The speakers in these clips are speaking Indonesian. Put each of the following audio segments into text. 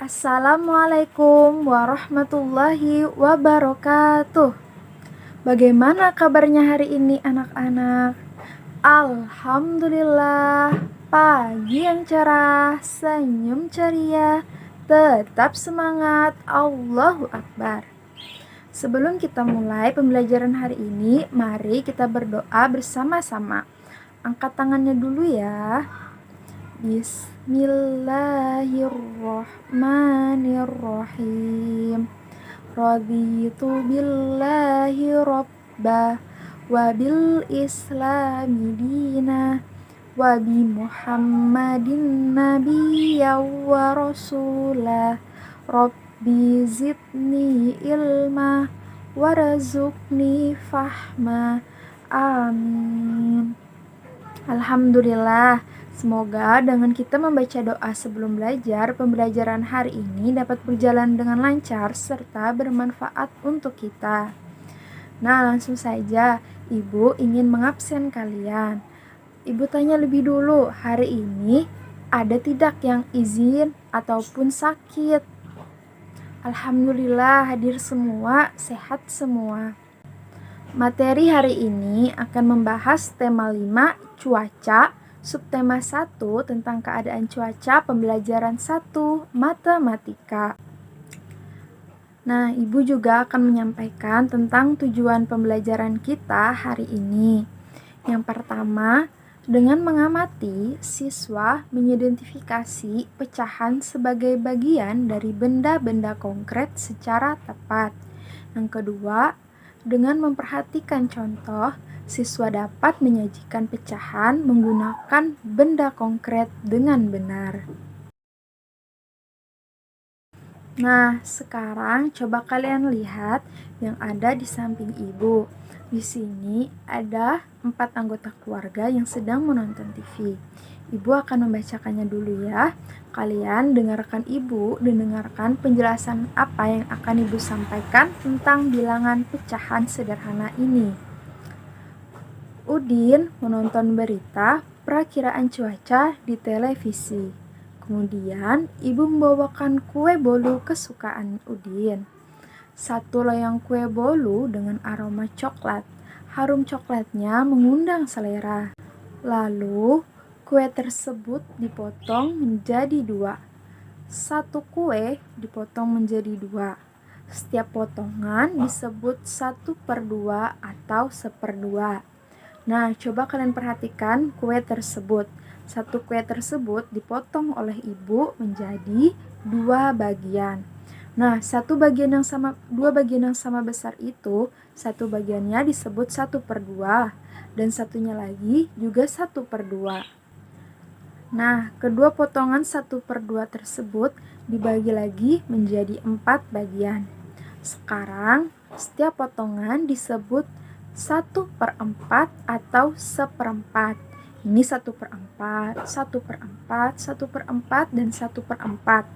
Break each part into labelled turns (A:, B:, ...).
A: Assalamualaikum warahmatullahi wabarakatuh. Bagaimana kabarnya hari ini anak-anak? Alhamdulillah, pagi yang cerah, senyum ceria, tetap semangat, Allahu Akbar. Sebelum kita mulai pembelajaran hari ini, mari kita berdoa bersama-sama. Angkat tangannya dulu ya. Bismillahirrahmanirrahim. Raditu billahi rabba wa bil islami dina wa bi muhammadin nabiyya wa rasulah. Rabbi zidni ilma warzuqni fahma. Amin. Alhamdulillah. Semoga dengan kita membaca doa sebelum belajar, pembelajaran hari ini dapat berjalan dengan lancar serta bermanfaat untuk kita. Nah, langsung saja, Ibu ingin mengabsen kalian. Ibu tanya lebih dulu, hari ini ada tidak yang izin ataupun sakit? Alhamdulillah, hadir semua, sehat semua. Materi hari ini akan membahas tema 5, cuaca, subtema 1 tentang keadaan cuaca, pembelajaran 1, matematika. Nah, Ibu juga akan menyampaikan tentang tujuan pembelajaran kita hari ini. Yang pertama, dengan mengamati, siswa mengidentifikasi pecahan sebagai bagian dari benda-benda konkret secara tepat. Yang kedua, dengan memperhatikan contoh, siswa dapat menyajikan pecahan menggunakan benda konkret dengan benar. Nah, sekarang coba kalian lihat yang ada di samping Ibu. Di sini ada 4 anggota keluarga yang sedang menonton TV. Ibu akan membacakannya dulu ya. Kalian dengarkan Ibu dan dengarkan penjelasan apa yang akan Ibu sampaikan tentang bilangan pecahan sederhana ini. Udin menonton berita perakiraan cuaca di televisi. Kemudian, Ibu membawakan kue bolu kesukaan Udin. 1 loyang kue bolu dengan aroma coklat. Harum coklatnya mengundang selera. Lalu, kue tersebut dipotong menjadi 2. 1 kue dipotong menjadi 2. Setiap potongan disebut 1/2 atau 1/2. Nah, coba kalian perhatikan kue tersebut. 1 kue tersebut dipotong oleh Ibu menjadi 2 bagian. Nah, 2 bagian yang sama besar itu, 1 bagiannya disebut 1/2 dan satunya lagi juga 1/2. Nah, kedua potongan 1/2 tersebut dibagi lagi menjadi 4 bagian. Sekarang, setiap potongan disebut 1/4 atau 1/4. Ini 1/4, 1/4, 1/4, dan 1/4.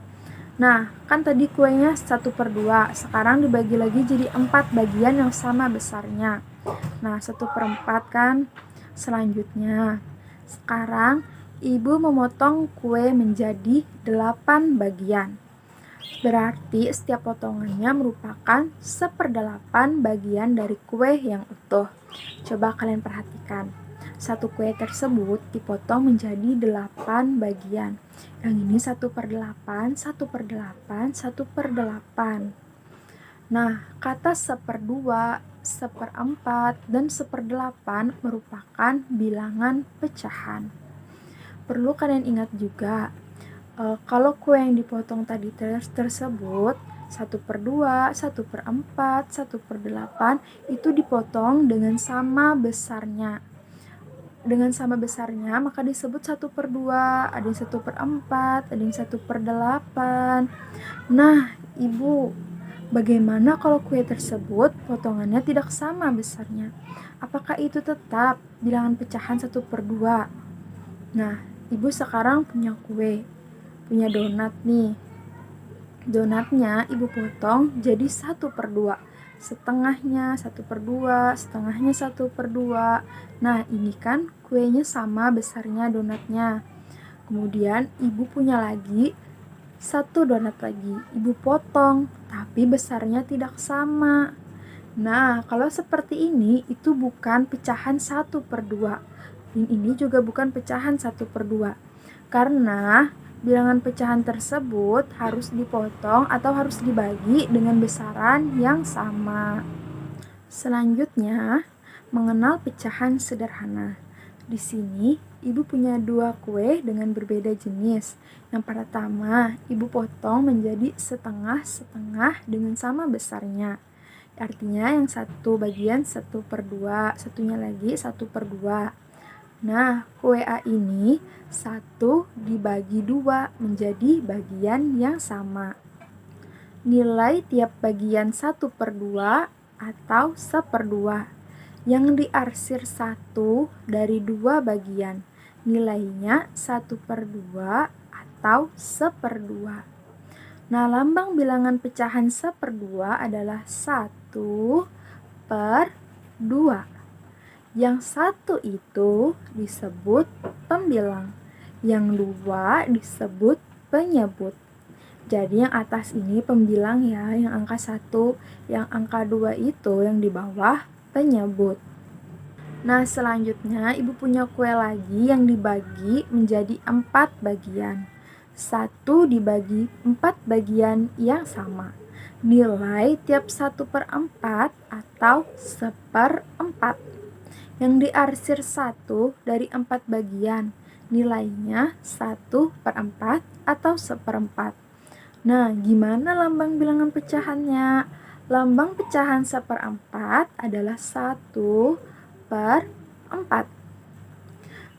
A: Nah, kan tadi kuenya 1/2. Sekarang dibagi lagi jadi 4 bagian yang sama besarnya. Nah, 1/4 kan. Selanjutnya, sekarang Ibu memotong kue menjadi 8 bagian. Berarti setiap potongannya merupakan 1/8 bagian dari kue yang utuh. Coba kalian perhatikan. 1 kue tersebut dipotong menjadi 8 bagian. Yang ini 1/8, 1/8, 1/8. Nah, kata 1/2, 1/4, dan 1/8 merupakan bilangan pecahan. Perlu kalian ingat juga, kalau kue yang dipotong tadi tersebut 1/2, 1/4, 1/8 itu dipotong dengan sama besarnya. Dengan sama besarnya maka disebut 1/2, ada yang 1/4, ada yang 1/8. Nah, Ibu, bagaimana kalau kue tersebut potongannya tidak sama besarnya? Apakah itu tetap bilangan pecahan 1/2? Nah, Ibu sekarang punya kue, punya donat nih. Donatnya Ibu potong jadi 1/2. Setengahnya 1/2, setengahnya 1/2. Nah, ini kan kuenya sama besarnya donatnya. Kemudian Ibu punya lagi Satu donat lagi, ibu potong, tapi besarnya tidak sama. Nah, kalau seperti ini, itu bukan pecahan 1/2. Dan ini juga bukan pecahan 1/2. Karena bilangan pecahan tersebut harus dipotong atau harus dibagi dengan besaran yang sama. Selanjutnya, mengenal pecahan sederhana. Di sini, ibu punya 2 kue dengan berbeda jenis. Yang pertama, ibu potong menjadi setengah-setengah dengan sama besarnya. Artinya yang satu bagian 1/2, satunya lagi 1/2. Nah, kue A ini 1 dibagi 2 menjadi bagian yang sama. Nilai tiap bagian 1/2 atau 1/2. Yang diarsir 1 dari 2 bagian, nilainya 1/2 atau 1/2. Nah, lambang bilangan pecahan 1/2 adalah 1/2. Yang 1 itu disebut pembilang, yang 2 disebut penyebut. Jadi yang atas ini pembilang ya, yang angka 1, yang angka 2 itu yang di bawah penyebut. Nah, selanjutnya ibu punya kue lagi yang dibagi menjadi 4 bagian. 1 dibagi 4 bagian yang sama. Nilai tiap 1/4 atau 1/4. Yang diarsir 1 dari 4 bagian, nilainya 1/4 atau 1/4. Nah, gimana lambang bilangan pecahannya? Lambang pecahan 1/4 adalah 1/4.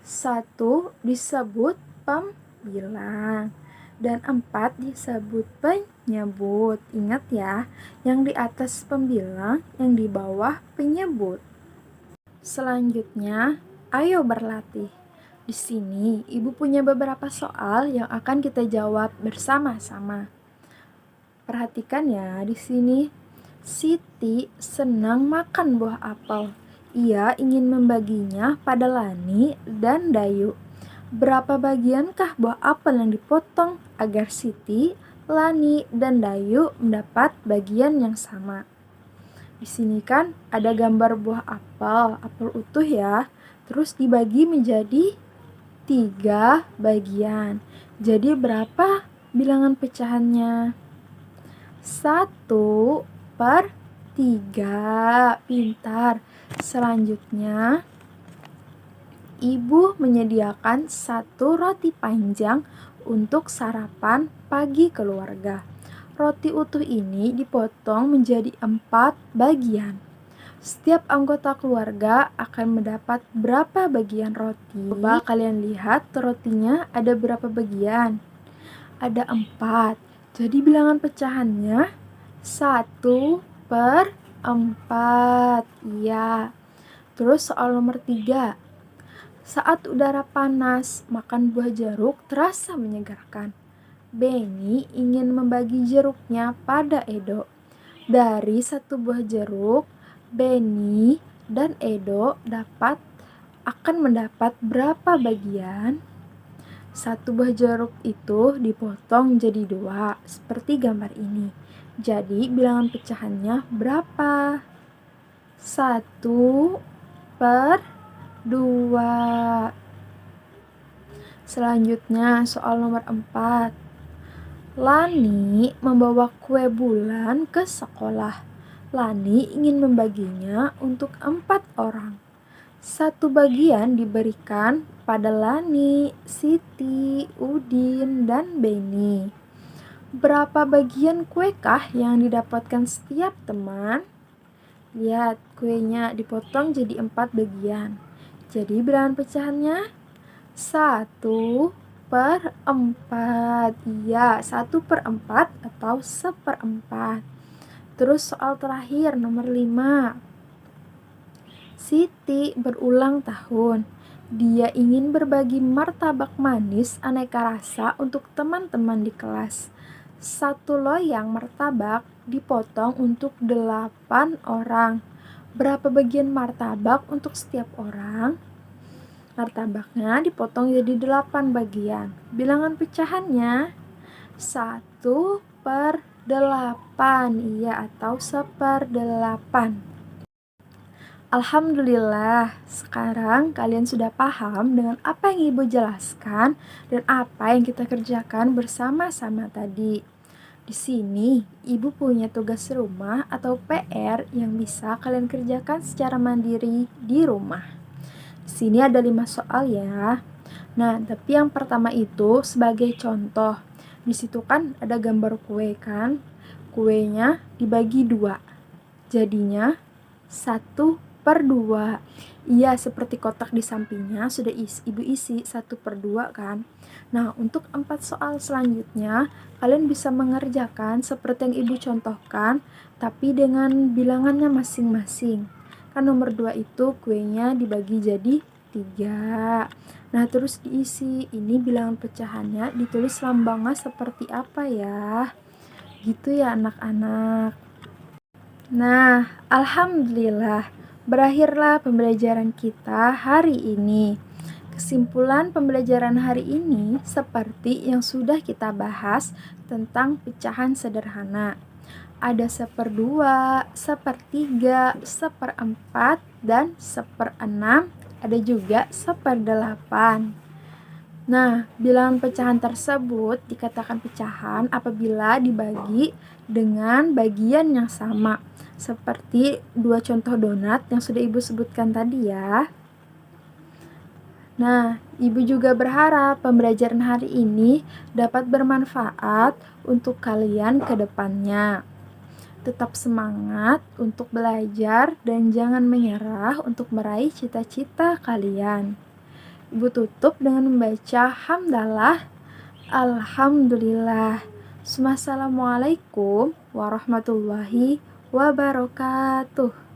A: 1 disebut pembilang dan 4 disebut penyebut. Ingat ya, yang di atas pembilang, yang di bawah penyebut. Selanjutnya, ayo berlatih. Di sini, ibu punya beberapa soal yang akan kita jawab bersama-sama. Perhatikan ya, di sini Siti senang makan buah apel. Ia ingin membaginya pada Lani dan Dayu. Berapa bagiankah buah apel yang dipotong agar Siti, Lani, dan Dayu mendapat bagian yang sama? Di sini kan ada gambar buah apel utuh ya. Terus dibagi menjadi 3 bagian. Jadi berapa bilangan pecahannya? 1/3. Pintar. Selanjutnya, ibu menyediakan 1 roti panjang untuk sarapan pagi keluarga. Roti utuh ini dipotong menjadi 4 bagian. Setiap anggota keluarga akan mendapat berapa bagian roti? Coba kalian lihat rotinya ada berapa bagian? Ada 4. Jadi bilangan pecahannya 1/4. Iya. Terus soal nomor 3. Saat udara panas, makan buah jeruk terasa menyegarkan. Benny ingin membagi jeruknya pada Edo. Dari 1 buah jeruk, Benny dan Edo akan mendapat berapa bagian? 1 buah jeruk itu dipotong jadi 2, seperti gambar ini. Jadi bilangan pecahannya berapa? 1/2. Selanjutnya soal nomor 4. Lani membawa kue bulan ke sekolah. Lani ingin membaginya untuk 4 orang. 1 bagian diberikan pada Lani, Siti, Udin, dan Benny. Berapa bagian kuekah yang didapatkan setiap teman? Lihat, kuenya dipotong jadi 4 bagian. Jadi bilangan pecahannya 1/4. Iya, 1/4 atau 1/4. Terus soal terakhir nomor 5. Siti berulang tahun. Dia ingin berbagi martabak manis aneka rasa untuk teman-teman di kelas. 1 loyang martabak dipotong untuk 8 orang. Berapa bagian martabak untuk setiap orang? Martabaknya dipotong jadi 8 bagian. Bilangan pecahannya 1/8. Iya, atau 1/8. Alhamdulillah, sekarang kalian sudah paham dengan apa yang Ibu jelaskan dan apa yang kita kerjakan bersama-sama tadi. Di sini, Ibu punya tugas rumah atau PR yang bisa kalian kerjakan secara mandiri di rumah. Di sini ada 5 soal ya. Nah, tapi yang pertama itu sebagai contoh. Di situ kan ada gambar kue kan? Kuenya dibagi 2. Jadinya 1/2. Iya, seperti kotak di sampingnya sudah Ibu isi 1/2 kan? Nah, untuk 4 soal selanjutnya, kalian bisa mengerjakan seperti yang Ibu contohkan, tapi dengan bilangannya masing-masing. Kan nomor 2 itu kuenya dibagi jadi 3. Nah, terus diisi. Ini bilangan pecahannya ditulis lambangnya seperti apa ya? Gitu ya anak-anak. Nah, alhamdulillah, berakhirlah pembelajaran kita hari ini. Kesimpulan pembelajaran hari ini seperti yang sudah kita bahas tentang pecahan sederhana. Ada 1/2, 1/3, 1/4, dan 1/6. Ada juga 1/8. Nah, bilangan pecahan tersebut dikatakan pecahan apabila dibagi dengan bagian yang sama. Seperti 2 contoh donat yang sudah Ibu sebutkan tadi ya. Nah, Ibu juga berharap pembelajaran hari ini dapat bermanfaat untuk kalian ke depannya. Tetap semangat untuk belajar dan jangan menyerah untuk meraih cita-cita kalian. Ibu tutup dengan membaca hamdalah, alhamdulillah. Assalamualaikum warahmatullahi wabarakatuh.